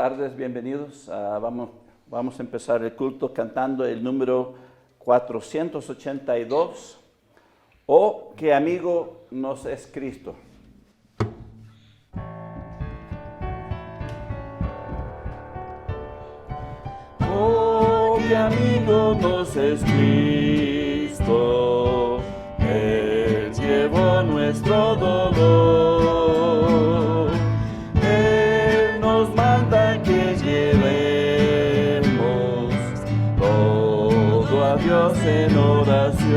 tardes, bienvenidos. Vamos a empezar el culto cantando el número 482, Oh, qué amigo nos es Cristo. Oh, qué amigo nos es Cristo, Él llevó nuestro dolor. Él nos manda que llevemos todo a Dios en oración.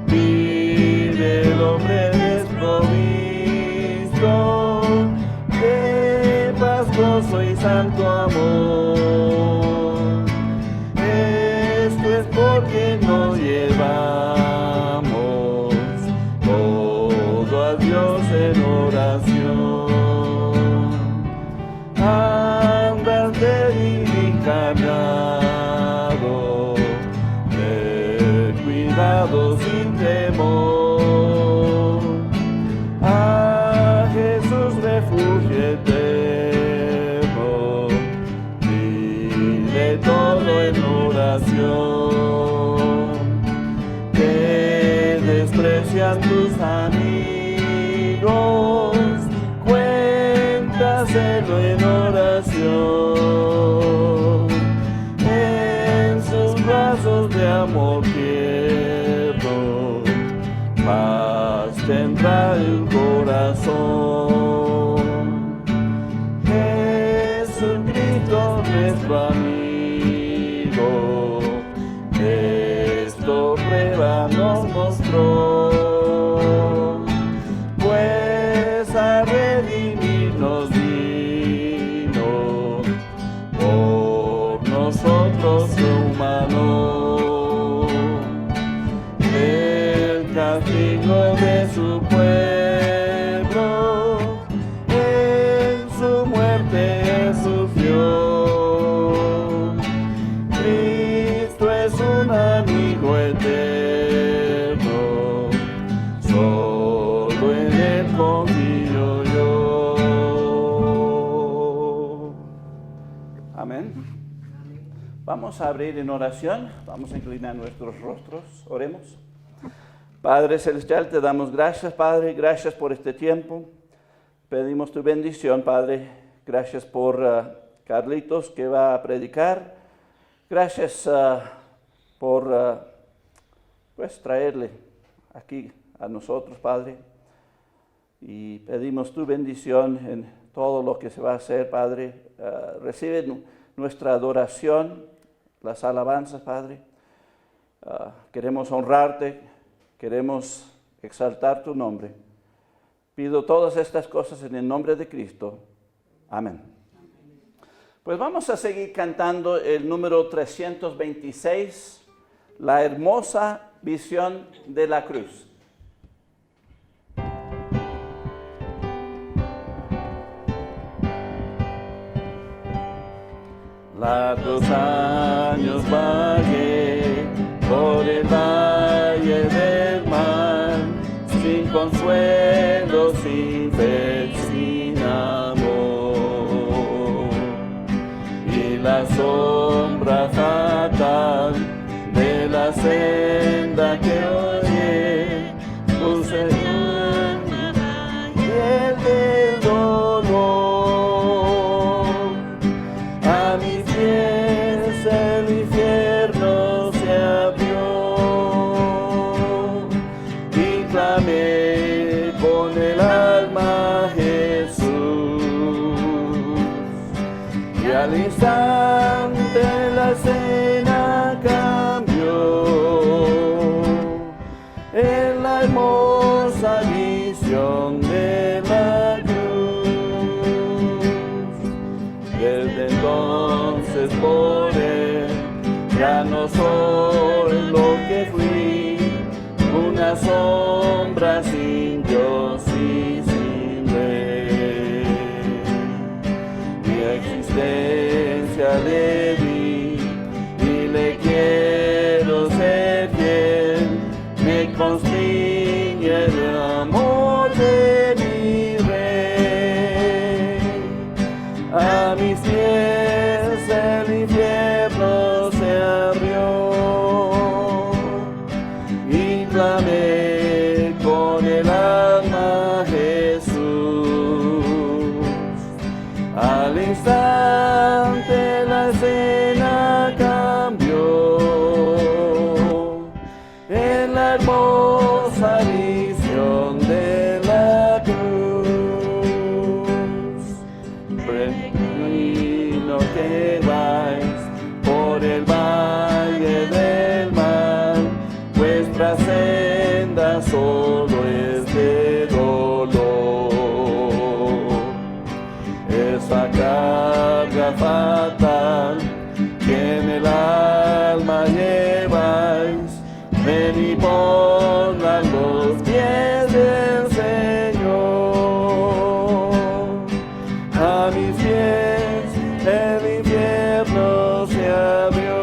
Vive el hombre desprovisto de paz, gozo y santo amor. Esto es porque no llevamos todo a Dios en oración. Andas débil y cargado, de cuidado sin temor. A Jesús refugio eterno, dile todo en oración. Te desprecian tus amigos, cuéntaselo en oración. En sus brazos de amor tierno, paz tendrá el corazón. Jesucristo nuestro amigo, esto prueba nos mostró, pues a redimirnos vino, por nosotros humano. El castigo de su pueblo, en su muerte sufrió. Cristo es un amigo eterno, solo en Él confío yo. Amén. Vamos a abrir en oración, vamos a inclinar nuestros rostros, oremos. Padre Celestial, te damos gracias, Padre, gracias por este tiempo. Pedimos tu bendición, Padre. Gracias por Carlitos que va a predicar. Gracias por traerle aquí a nosotros, Padre. Y pedimos tu bendición en todo lo que se va a hacer, Padre. Recibe nuestra adoración, las alabanzas, Padre. Queremos honrarte, queremos exaltar tu nombre. Pido todas estas cosas en el nombre de Cristo. Amén. Pues vamos a seguir cantando el número 326, La hermosa visión de la cruz. Largos años vagué por el valle del mar, sin consuelo, sin fe, sin amor. Y la sombra fatal de la senda que oye, puse en mi piel del dolor. A mis pies el infierno se abrió y clamé con el alma a Jesús. Y al instante la escena cambió en la hermosa visión de la cruz. Desde entonces por Él ya no soy lo que fui, una sombra sin Dios y sin Rey. Mi existencia le di y le quiero ser fiel, me constriñe el amor de mi Rey. clamé con el alma a Jesús. Al instante la escena cambió en la hermosa visión de la cruz. Peregrino que vais por el valle del mal, vuestra senda solo es de dolor. Esa carga fatal que en el alma lleváis, ven y ponla a los pies del Señor. A mis pies el infierno se abrió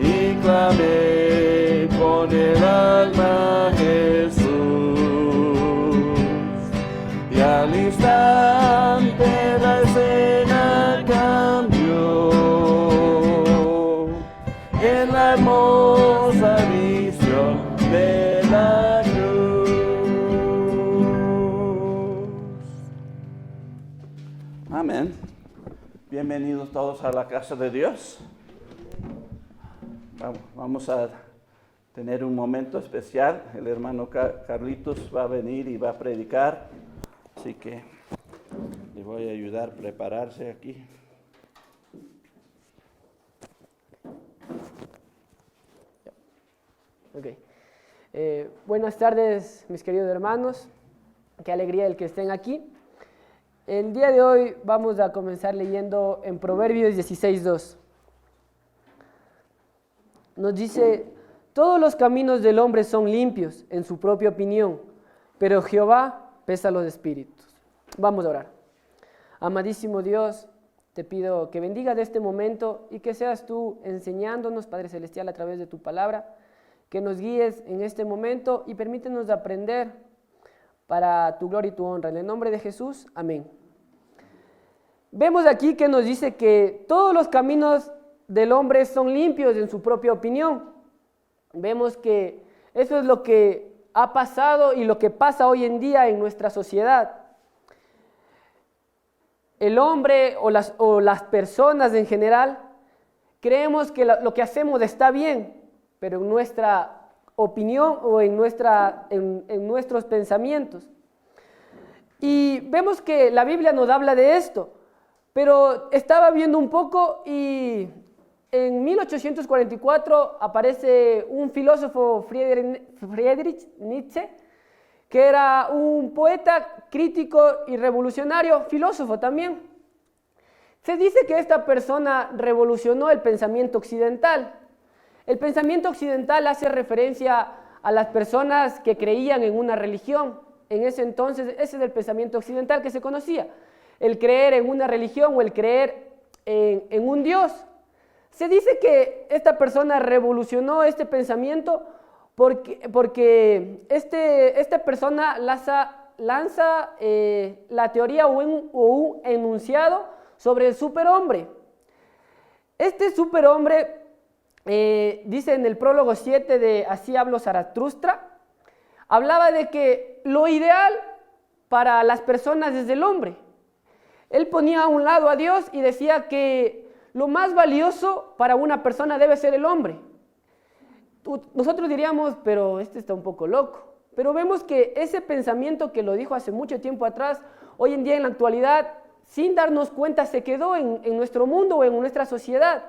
y clamé con el alma a Jesús. Y al instante la escena cambió en la hermosa visión de la cruz. Amén. Bienvenidos todos a la casa de Dios. Vamos a tener un momento especial. El hermano Carlitos va a venir y va a predicar. Así que le voy a ayudar a prepararse aquí. Okay. Buenas tardes, mis queridos hermanos. Qué alegría el que estén aquí. El día de hoy vamos a comenzar leyendo en Proverbios 16:2. Nos dice: todos los caminos del hombre son limpios en su propia opinión, pero Jehová pesa los espíritus. Vamos a orar. Amadísimo Dios, te pido que bendiga de este momento y que seas tú enseñándonos, Padre Celestial, a través de tu palabra, que nos guíes en este momento y permítenos aprender para tu gloria y tu honra. En el nombre de Jesús, amén. Vemos aquí que nos dice que todos los caminos del hombre son limpios en su propia opinión. Vemos que eso es lo que ha pasado y lo que pasa hoy en día en nuestra sociedad. El hombre o las personas en general creemos que lo que hacemos está bien, pero en nuestra opinión o en nuestros pensamientos. Y vemos que la Biblia nos habla de esto, pero estaba viendo un poco y en 1844 aparece un filósofo, Friedrich Nietzsche, que era un poeta, crítico y revolucionario, filósofo también. Se dice que esta persona revolucionó el pensamiento occidental. El pensamiento occidental hace referencia a las personas que creían en una religión. En ese entonces, ese es el pensamiento occidental que se conocía. El creer en una religión o el creer en un Dios. Se dice que esta persona revolucionó este pensamiento porque esta persona lanza la teoría o un enunciado sobre el superhombre. Este superhombre, dice en el prólogo 7 de Así habló Zaratustra, hablaba de que lo ideal para las personas es el hombre. Él ponía a un lado a Dios y decía que lo más valioso para una persona debe ser el hombre. Nosotros diríamos, pero este está un poco loco. Pero vemos que ese pensamiento que lo dijo hace mucho tiempo atrás, hoy en día en la actualidad, sin darnos cuenta, se quedó en nuestro mundo o en nuestra sociedad.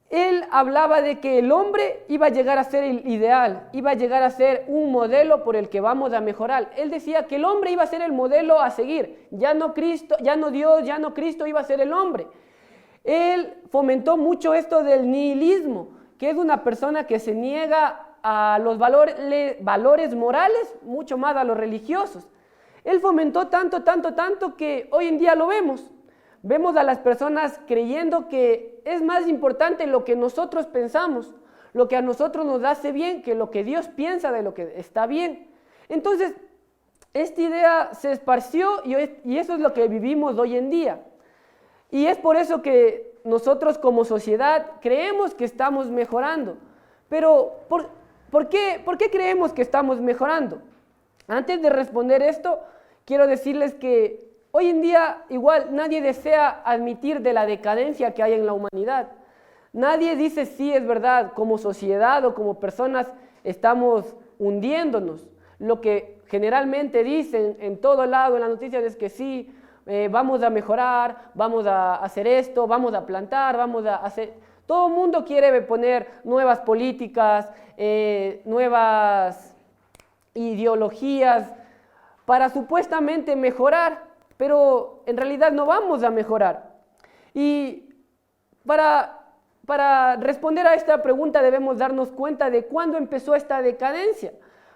Él hablaba de que el hombre iba a llegar a ser el ideal, iba a llegar a ser un modelo por el que vamos a mejorar. Él decía que el hombre iba a ser el modelo a seguir, ya no Cristo, ya no Dios, ya no Cristo iba a ser el hombre. Él fomentó mucho esto del nihilismo, que es una persona que se niega a los valores morales, mucho más a los religiosos. Él fomentó tanto que hoy en día lo vemos. Vemos a las personas creyendo que es más importante lo que nosotros pensamos, lo que a nosotros nos hace bien, que lo que Dios piensa de lo que está bien. Entonces, esta idea se esparció y eso es lo que vivimos hoy en día. Y es por eso que nosotros como sociedad creemos que estamos mejorando, Pero, ¿por qué creemos que estamos mejorando? Antes de responder esto, quiero decirles que hoy en día igual nadie desea admitir de la decadencia que hay en la humanidad. Nadie dice sí, es verdad, como sociedad o como personas estamos hundiéndonos. Lo que generalmente dicen en todo lado en las noticias es que sí, vamos a mejorar, vamos a hacer esto, vamos a plantar, vamos a hacer... Todo el mundo quiere poner nuevas políticas, nuevas ideologías para supuestamente mejorar, pero en realidad no vamos a mejorar. Y para responder a esta pregunta debemos darnos cuenta de cuándo empezó esta decadencia.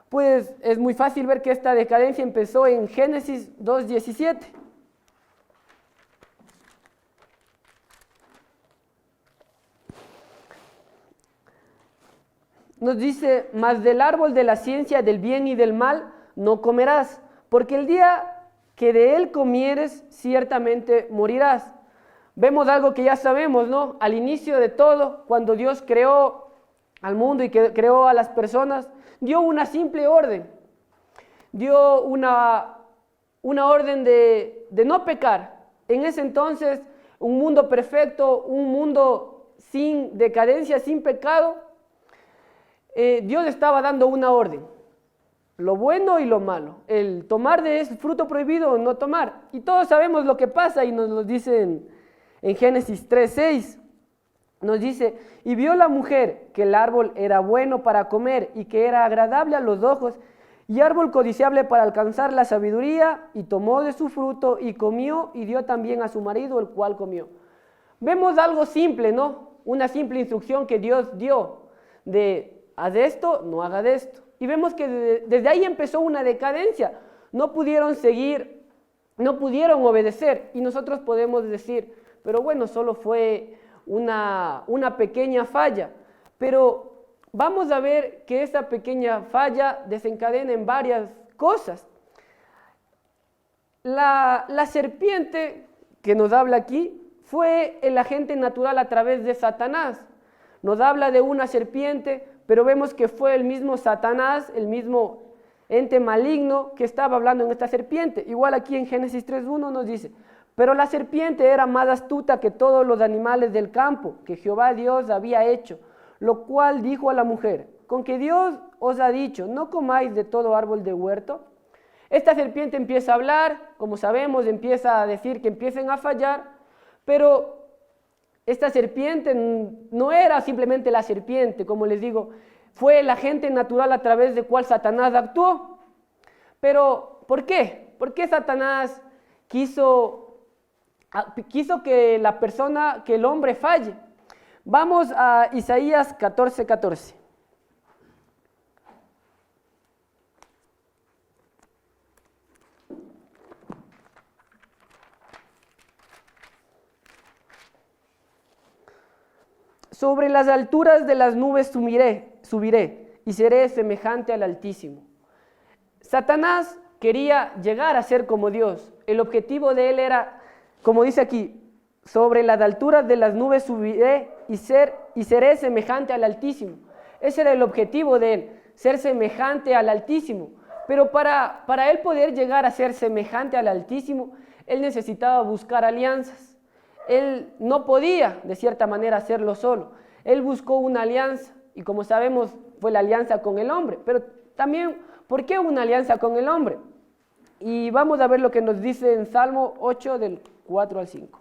Pues es muy fácil ver que esta decadencia empezó en Génesis 2:17. Nos dice, mas del árbol de la ciencia del bien y del mal no comerás, porque el día que de él comieres ciertamente morirás. Vemos algo que ya sabemos, ¿no? Al inicio de todo, cuando Dios creó al mundo y creó a las personas, dio una simple orden. Dio una orden de no pecar. En ese entonces, un mundo perfecto, un mundo sin decadencia, sin pecado, Dios estaba dando una orden, lo bueno y lo malo, el tomar de ese fruto prohibido o no tomar. Y todos sabemos lo que pasa y nos lo dicen en Génesis 3:6. Nos dice, y vio la mujer que el árbol era bueno para comer y que era agradable a los ojos y árbol codiciable para alcanzar la sabiduría, y tomó de su fruto y comió y dio también a su marido, el cual comió. Vemos algo simple, ¿no? Una simple instrucción que Dios dio de haz esto, no haga de esto. Y vemos que desde ahí empezó una decadencia. No pudieron seguir, no pudieron obedecer. Y nosotros podemos decir, pero bueno, solo fue una pequeña falla. Pero vamos a ver que esa pequeña falla desencadena en varias cosas. La serpiente que nos habla aquí fue el agente natural a través de Satanás. Nos habla de una serpiente, pero vemos que fue el mismo Satanás, el mismo ente maligno que estaba hablando en esta serpiente. Igual aquí en Génesis 3:1 nos dice, pero la serpiente era más astuta que todos los animales del campo que Jehová Dios había hecho, lo cual dijo a la mujer, con que Dios os ha dicho, no comáis de todo árbol de huerto. Esta serpiente empieza a hablar, como sabemos, empieza a decir que empiecen a fallar, pero esta serpiente no era simplemente la serpiente, como les digo, fue el agente natural a través del cual Satanás actuó. Pero, ¿por qué? ¿Por qué Satanás quiso que la persona, que el hombre falle? Vamos a Isaías 14:14. Sobre las alturas de las nubes subiré y seré semejante al Altísimo. Satanás quería llegar a ser como Dios. El objetivo de él era, como dice aquí, sobre las alturas de las nubes subiré y seré semejante al Altísimo. Ese era el objetivo de él, ser semejante al Altísimo. Pero para él poder llegar a ser semejante al Altísimo, él necesitaba buscar alianzas. Él no podía, de cierta manera, hacerlo solo. Él buscó una alianza y, como sabemos, fue la alianza con el hombre. Pero también, ¿por qué una alianza con el hombre? Y vamos a ver lo que nos dice en Salmo 8, del 4 al 5.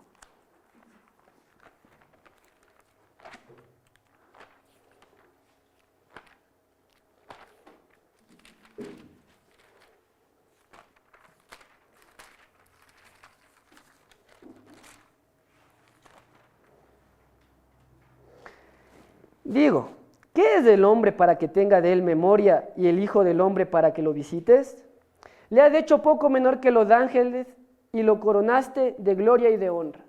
Digo, ¿qué es el hombre para que tenga de él memoria y el hijo del hombre para que lo visites? Le has hecho poco menor que los ángeles y lo coronaste de gloria y de honra.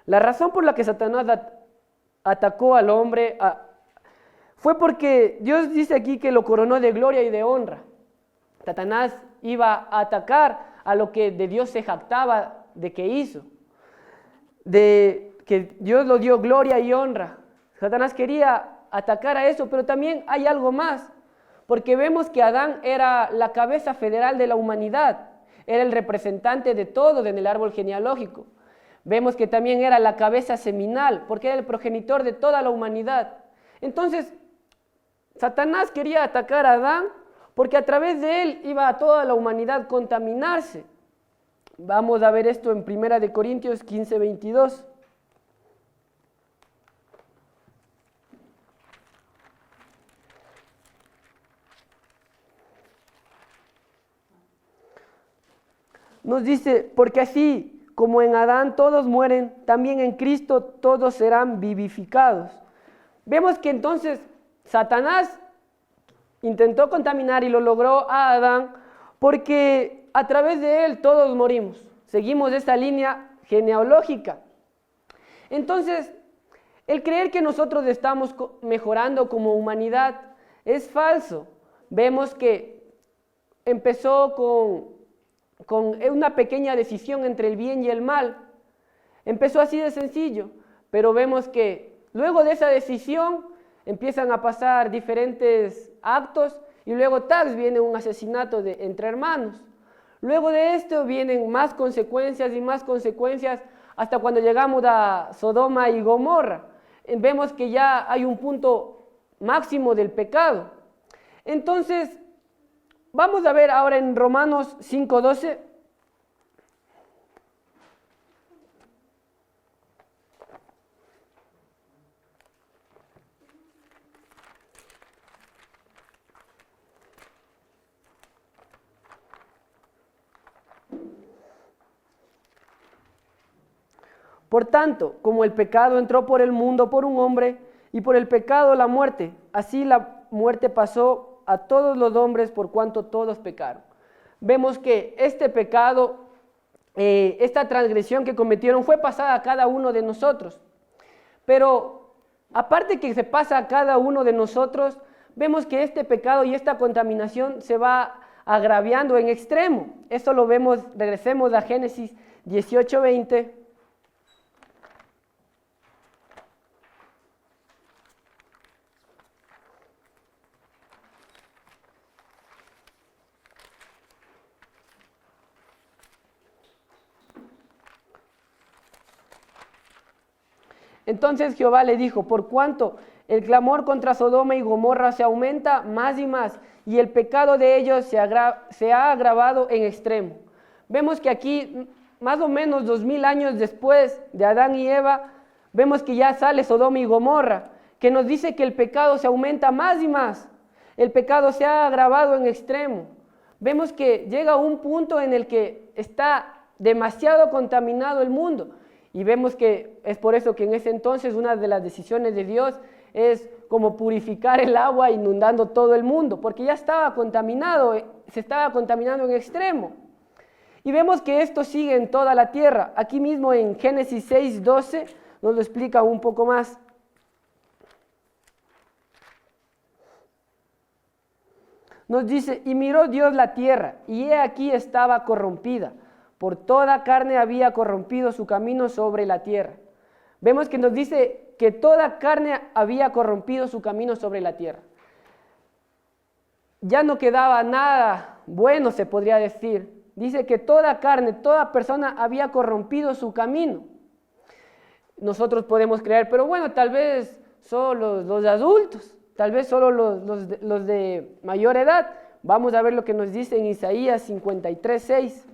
La razón por la que Satanás atacó al hombre fue porque Dios dice aquí que lo coronó de gloria y de honra. Satanás iba a atacar a lo que de Dios se jactaba de que hizo, de que Dios lo dio gloria y honra. Satanás quería atacar a eso, pero también hay algo más, porque vemos que Adán era la cabeza federal de la humanidad, era el representante de todos en el árbol genealógico. Vemos que también era la cabeza seminal, porque era el progenitor de toda la humanidad. Entonces, Satanás quería atacar a Adán, porque a través de él iba a toda la humanidad contaminarse. Vamos a ver esto en 1 Corintios 15, 22. Nos dice, porque así como en Adán todos mueren, también en Cristo todos serán vivificados. Vemos que entonces Satanás intentó contaminar y lo logró a Adán porque a través de él todos morimos. Seguimos esta línea genealógica. Entonces, el creer que nosotros estamos mejorando como humanidad es falso. Vemos que empezó con una pequeña decisión entre el bien y el mal. Empezó así de sencillo, pero vemos que luego de esa decisión empiezan a pasar diferentes actos y luego viene un asesinato entre hermanos. Luego de esto vienen más consecuencias y más consecuencias hasta cuando llegamos a Sodoma y Gomorra. Vemos que ya hay un punto máximo del pecado. Entonces, vamos a ver ahora en Romanos 5:12. Por tanto, como el pecado entró por el mundo por un hombre, y por el pecado la muerte, así la muerte pasó a todos los hombres por cuanto todos pecaron. Vemos que este pecado, esta transgresión que cometieron fue pasada a cada uno de nosotros. Pero aparte que se pasa a cada uno de nosotros, vemos que este pecado y esta contaminación se va agraviando en extremo. Esto lo vemos, regresemos a Génesis 18:20. Entonces Jehová le dijo, por cuanto el clamor contra Sodoma y Gomorra se aumenta más y más, y el pecado de ellos se ha agravado en extremo. Vemos que aquí, más o menos 2000 años después de Adán y Eva, vemos que ya sale Sodoma y Gomorra, que nos dice que el pecado se aumenta más y más. El pecado se ha agravado en extremo. Vemos que llega un punto en el que está demasiado contaminado el mundo. Y vemos que es por eso que en ese entonces una de las decisiones de Dios es como purificar el agua inundando todo el mundo, porque ya estaba contaminado, se estaba contaminando en extremo. Y vemos que esto sigue en toda la tierra. Aquí mismo en Génesis 6:12 nos lo explica un poco más. Nos dice, y miró Dios la tierra, y he aquí estaba corrompida. Por toda carne había corrompido su camino sobre la tierra. Vemos que nos dice que toda carne había corrompido su camino sobre la tierra. Ya no quedaba nada bueno, se podría decir. Dice que toda carne, toda persona había corrompido su camino. Nosotros podemos creer, pero bueno, tal vez solo los adultos, tal vez solo los de mayor edad. Vamos a ver lo que nos dice en Isaías 53:6.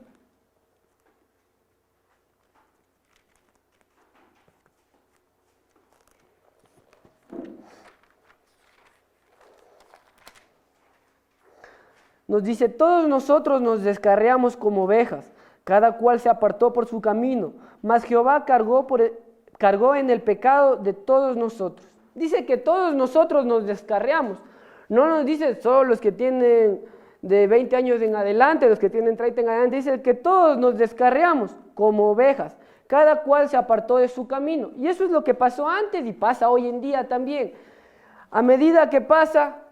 Nos dice, todos nosotros nos descarriamos como ovejas, cada cual se apartó por su camino, mas Jehová cargó en el pecado de todos nosotros. Dice que todos nosotros nos descarriamos. No nos dice solo los que tienen de 20 años en adelante, los que tienen 30 en adelante. Dice que todos nos descarriamos como ovejas, cada cual se apartó de su camino. Y eso es lo que pasó antes y pasa hoy en día también. A medida que pasa,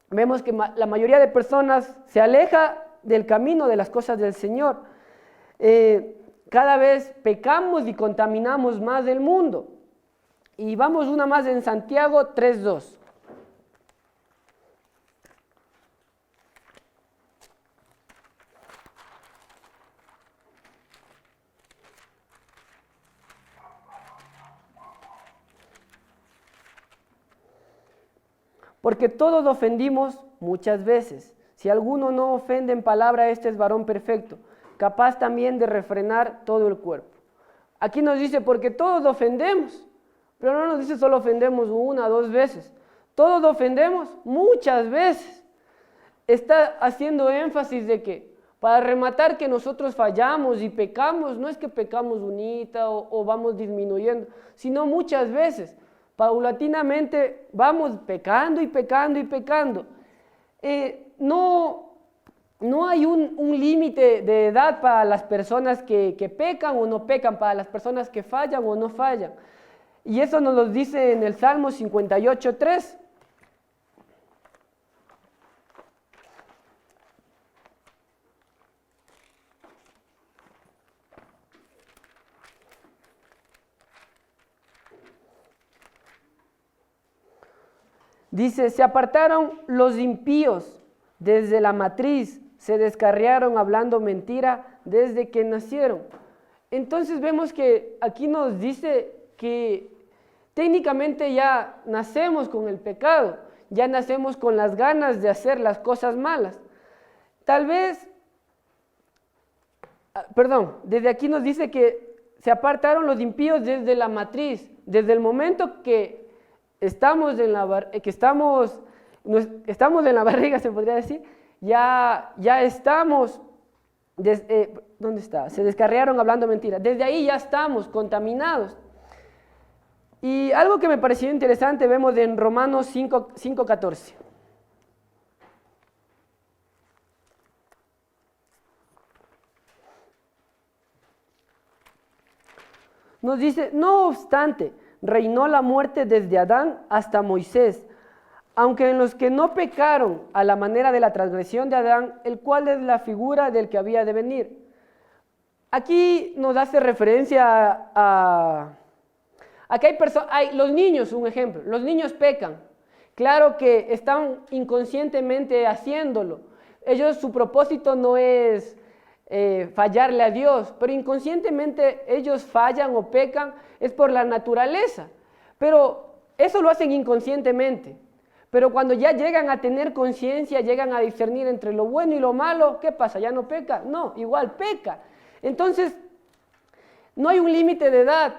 vemos que la mayoría de personas se aleja del camino de las cosas del Señor. Cada vez pecamos y contaminamos más del mundo. Y vamos una más en Santiago 3:2. porque todos ofendimos muchas veces. Si alguno no ofende en palabra, este es varón perfecto, capaz también de refrenar todo el cuerpo. Aquí nos dice, porque todos ofendemos, pero no nos dice solo ofendemos una o dos veces. Todos ofendemos muchas veces. Está haciendo énfasis de que, para rematar que nosotros fallamos y pecamos, no es que pecamos unita o vamos disminuyendo, sino muchas veces, paulatinamente vamos pecando y pecando y pecando. No hay un límite de edad para las personas que pecan o no pecan, para las personas que fallan o no fallan. Y eso nos lo dice en el Salmo 58:3. Dice, se apartaron los impíos desde la matriz, se descarriaron hablando mentira desde que nacieron. Entonces vemos que aquí nos dice que técnicamente ya nacemos con el pecado, ya nacemos con las ganas de hacer las cosas malas. Tal vez, desde aquí nos dice que se apartaron los impíos desde la matriz, desde el momento que estamos en la barriga, se podría decir, ya estamos, ¿dónde está? Se descarriaron hablando mentira. Desde ahí ya estamos contaminados. Y algo que me pareció interesante vemos en Romanos 5:14. Nos dice, no obstante, reinó la muerte desde Adán hasta Moisés, aunque en los que no pecaron a la manera de la transgresión de Adán, el cual es la figura del que había de venir. Aquí nos hace referencia a que hay los niños, un ejemplo, los niños pecan. Claro que están inconscientemente haciéndolo. Ellos, su propósito no es fallarle a Dios, pero inconscientemente ellos fallan o pecan, es por la naturaleza. Pero eso lo hacen inconscientemente. Pero cuando ya llegan a tener conciencia, llegan a discernir entre lo bueno y lo malo, ¿qué pasa? ¿Ya no peca? No, igual peca. Entonces, no hay un límite de edad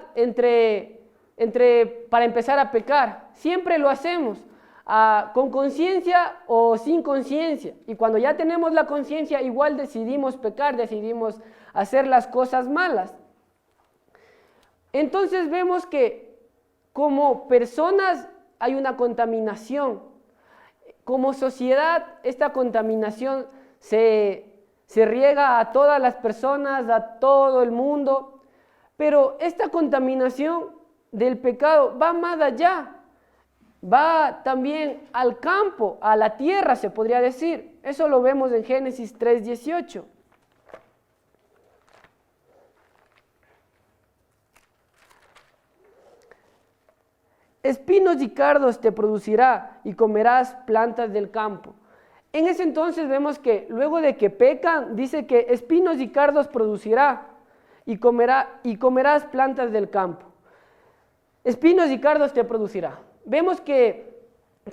para empezar a pecar. Siempre lo hacemos con conciencia o sin conciencia. Y cuando ya tenemos la conciencia, igual decidimos pecar, decidimos hacer las cosas malas. Entonces vemos que como personas hay una contaminación. Como sociedad, esta contaminación se riega a todas las personas, a todo el mundo. Pero esta contaminación del pecado va más allá. Va también al campo, a la tierra, se podría decir. Eso lo vemos en Génesis 3:18. Espinos y cardos te producirá y comerás plantas del campo. En ese entonces vemos que luego de que pecan, dice que espinos y cardos producirá y comerás plantas del campo. Espinos y cardos te producirá. Vemos que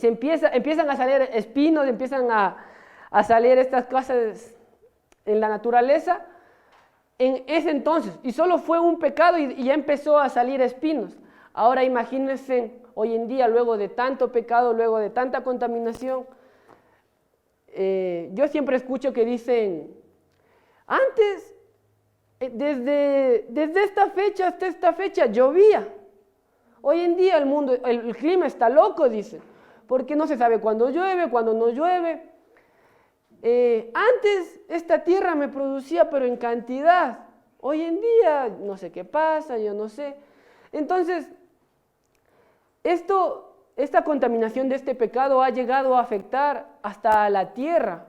empiezan a salir espinos, empiezan a salir estas cosas en la naturaleza en ese entonces. Y solo fue un pecado y ya empezó a salir espinos. Ahora imagínense hoy en día, luego de tanto pecado, luego de tanta contaminación. Yo siempre escucho que dicen, antes, desde esta fecha hasta esta fecha llovía. Hoy en día el clima está loco, dicen, porque no se sabe cuándo llueve, cuándo no llueve. Antes esta tierra me producía, pero en cantidad. Hoy en día no sé qué pasa, yo no sé. Entonces, esta contaminación de este pecado ha llegado a afectar hasta la tierra,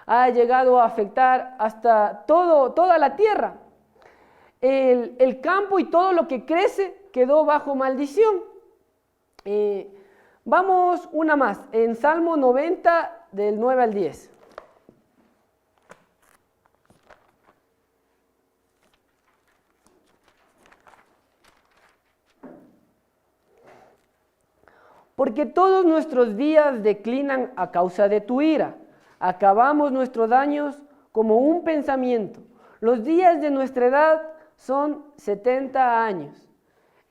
ha llegado a afectar hasta toda la tierra. El campo y todo lo que crece quedó bajo maldición. Vamos una más, en Salmo 90 del 9 al 10. Porque todos nuestros días declinan a causa de tu ira. Acabamos nuestros daños como un pensamiento. Los días de nuestra edad son 70 años.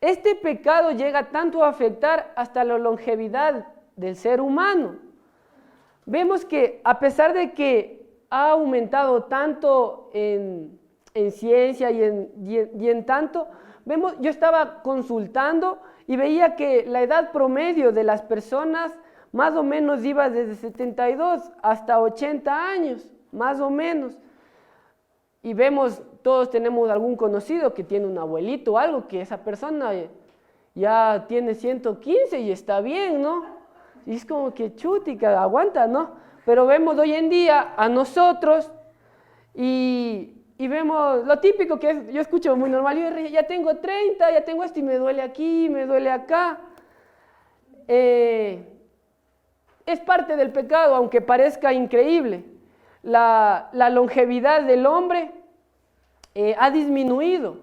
Este pecado llega tanto a afectar hasta la longevidad del ser humano. Vemos que a pesar de que ha aumentado tanto en ciencia y en tanto, yo estaba consultando y veía que la edad promedio de las personas más o menos iba desde 72 hasta 80 años, más o menos. Y vemos, todos tenemos algún conocido que tiene un abuelito o algo, que esa persona ya tiene 115 y está bien, ¿no? Y es como que chutica, aguanta, ¿no? Pero vemos hoy en día a nosotros y vemos lo típico que es, yo escucho muy normal, yo ya tengo 30, ya tengo esto y me duele aquí, me duele acá. Es parte del pecado, aunque parezca increíble. La longevidad del hombre ha disminuido.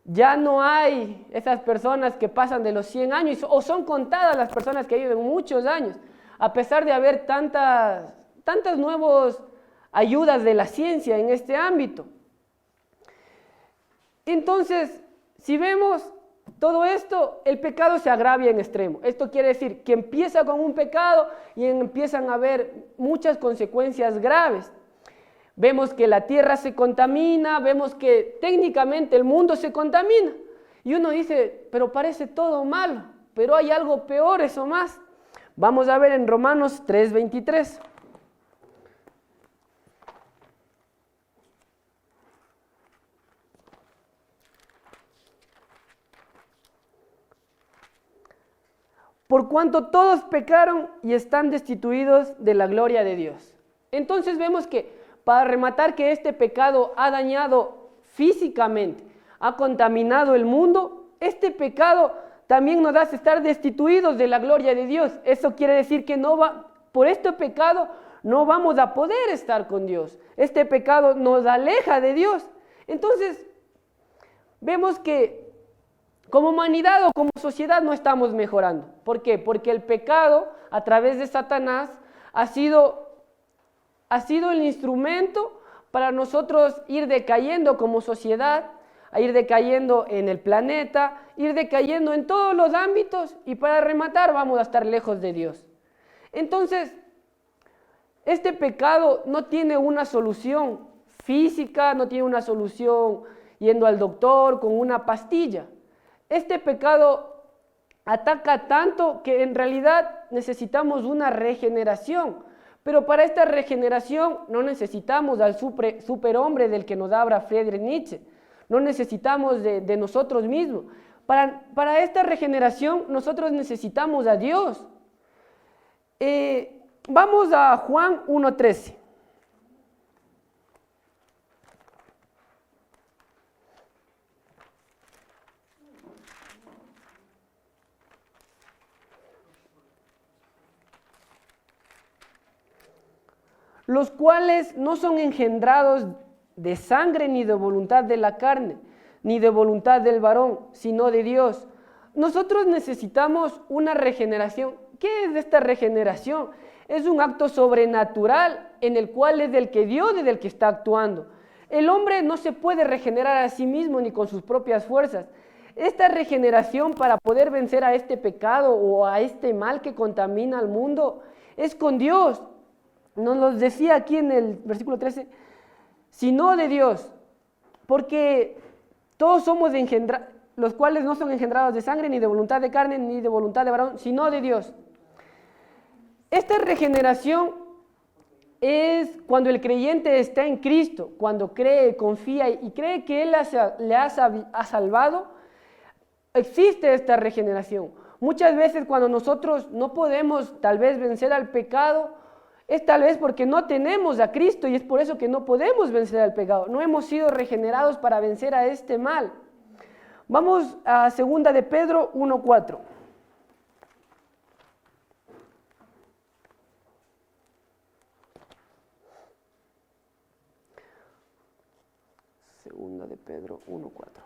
Ya no hay esas personas que pasan de los 100 años, o son contadas las personas que viven muchos años, a pesar de haber tantas nuevas ayudas de la ciencia en este ámbito. Entonces, si vemos todo esto, el pecado se agravia en extremo. Esto quiere decir que empieza con un pecado y empiezan a haber muchas consecuencias graves. Vemos que la tierra se contamina, vemos que técnicamente el mundo se contamina. Y uno dice, pero parece todo malo, pero hay algo peor, eso más. Vamos a ver en Romanos 3:23. Por cuanto todos pecaron y están destituidos de la gloria de Dios. Entonces vemos que para rematar que este pecado ha dañado físicamente, ha contaminado el mundo, este pecado también nos hace estar destituidos de la gloria de Dios. Eso quiere decir que por este pecado no vamos a poder estar con Dios. Este pecado nos aleja de Dios. Entonces, vemos que como humanidad o como sociedad no estamos mejorando. ¿Por qué? Porque el pecado a través de Satanás ha sido el instrumento para nosotros ir decayendo como sociedad, a ir decayendo en el planeta, ir decayendo en todos los ámbitos y para rematar vamos a estar lejos de Dios. Entonces, este pecado no tiene una solución física, no tiene una solución yendo al doctor con una pastilla. Este pecado ataca tanto que en realidad necesitamos una regeneración. Pero para esta regeneración no necesitamos al superhombre del que nos habla Friedrich Nietzsche. No necesitamos de nosotros mismos. Para esta regeneración nosotros necesitamos a Dios. Vamos a Juan 1:13. Los cuales no son engendrados de sangre ni de voluntad de la carne, ni de voluntad del varón, sino de Dios. Nosotros necesitamos una regeneración. ¿Qué es esta regeneración? Es un acto sobrenatural en el cual es del que Dios es el que está actuando. El hombre no se puede regenerar a sí mismo ni con sus propias fuerzas. Esta regeneración para poder vencer a este pecado o a este mal que contamina al mundo es con Dios. Nos lo decía aquí en el versículo 13, sino de Dios, porque todos somos los cuales no son engendrados de sangre, ni de voluntad de carne, ni de voluntad de varón, sino de Dios. Esta regeneración es cuando el creyente está en Cristo, cuando cree, confía y cree que Él le ha salvado, existe esta regeneración. Muchas veces cuando nosotros no podemos tal vez vencer al pecado, es tal vez porque no tenemos a Cristo y es por eso que no podemos vencer al pecado. No hemos sido regenerados para vencer a este mal. Vamos a 2 de Pedro 1:4. Segunda de Pedro 1:4.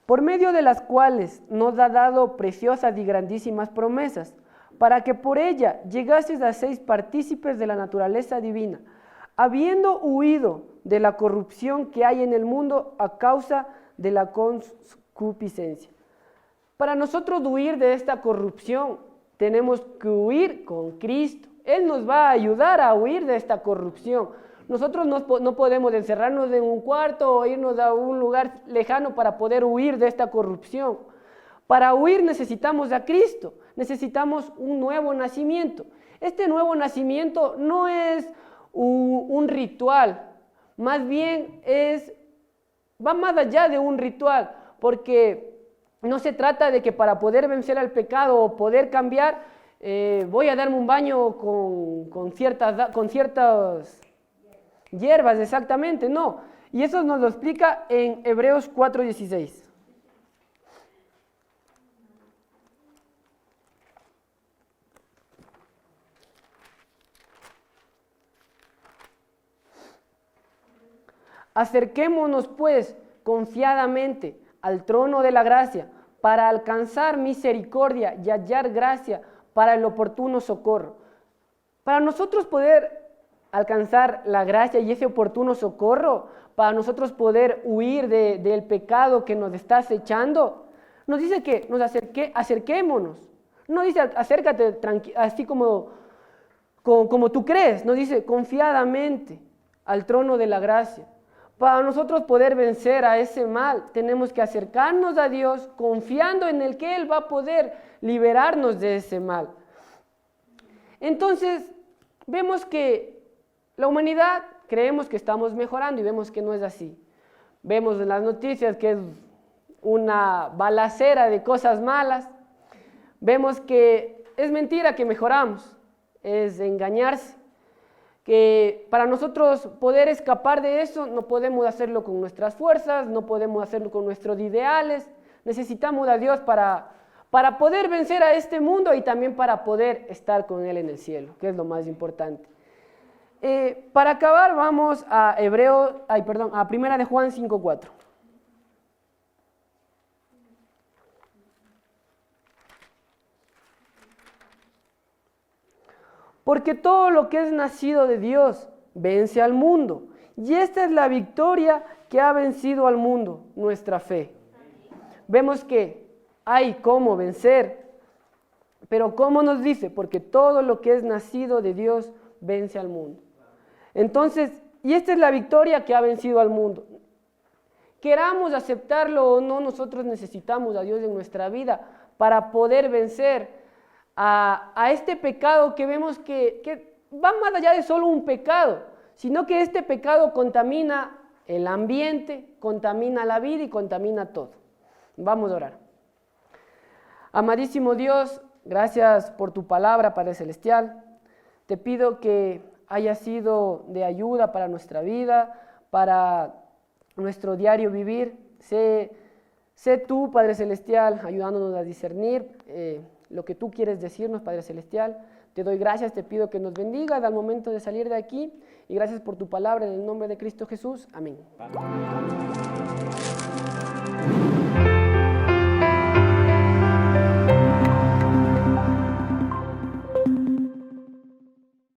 por medio de las cuales nos ha dado preciosas y grandísimas promesas, para que por ella llegases a ser partícipes de la naturaleza divina, habiendo huido de la corrupción que hay en el mundo a causa de la concupiscencia. Para nosotros huir de esta corrupción, tenemos que huir con Cristo. Él nos va a ayudar a huir de esta corrupción. Nosotros no podemos encerrarnos en un cuarto o irnos a un lugar lejano para poder huir de esta corrupción. Para huir necesitamos a Cristo, necesitamos un nuevo nacimiento. Este nuevo nacimiento no es un ritual, más bien va más allá de un ritual, porque no se trata de que para poder vencer al pecado o poder cambiar, voy a darme un baño con ciertas hierbas, exactamente, no. Y eso nos lo explica en Hebreos 4:16. Acerquémonos pues confiadamente al trono de la gracia para alcanzar misericordia y hallar gracia para el oportuno socorro. Para nosotros poder alcanzar la gracia y ese oportuno socorro, para nosotros poder huir del pecado que nos está acechando, nos dice que nos acerquémonos. No dice acércate así como tú crees, nos dice confiadamente al trono de la gracia. Para nosotros poder vencer a ese mal, tenemos que acercarnos a Dios confiando en el que Él va a poder liberarnos de ese mal. Entonces, vemos que la humanidad creemos que estamos mejorando y vemos que no es así. Vemos en las noticias que es una balacera de cosas malas. Vemos que es mentira que mejoramos, es engañarse. Que para nosotros poder escapar de eso no podemos hacerlo con nuestras fuerzas, no podemos hacerlo con nuestros ideales. Necesitamos a Dios para poder vencer a este mundo y también para poder estar con Él en el cielo, que es lo más importante. Para acabar vamos a Primera de Juan 5:4. Porque todo lo que es nacido de Dios vence al mundo. Y esta es la victoria que ha vencido al mundo, nuestra fe. Vemos que hay cómo vencer, pero ¿cómo nos dice? Porque todo lo que es nacido de Dios vence al mundo. Entonces, y esta es la victoria que ha vencido al mundo. Queramos aceptarlo o no, nosotros necesitamos a Dios en nuestra vida para poder vencer a este pecado que vemos que va más allá de solo un pecado, sino que este pecado contamina el ambiente, contamina la vida y contamina todo. Vamos a orar. Amadísimo Dios, gracias por tu palabra, Padre Celestial. Te pido que haya sido de ayuda para nuestra vida, para nuestro diario vivir. Sé tú, Padre Celestial, ayudándonos a discernir lo que tú quieres decirnos, Padre Celestial. Te doy gracias, te pido que nos bendigas al momento de salir de aquí y gracias por tu palabra en el nombre de Cristo Jesús. Amén.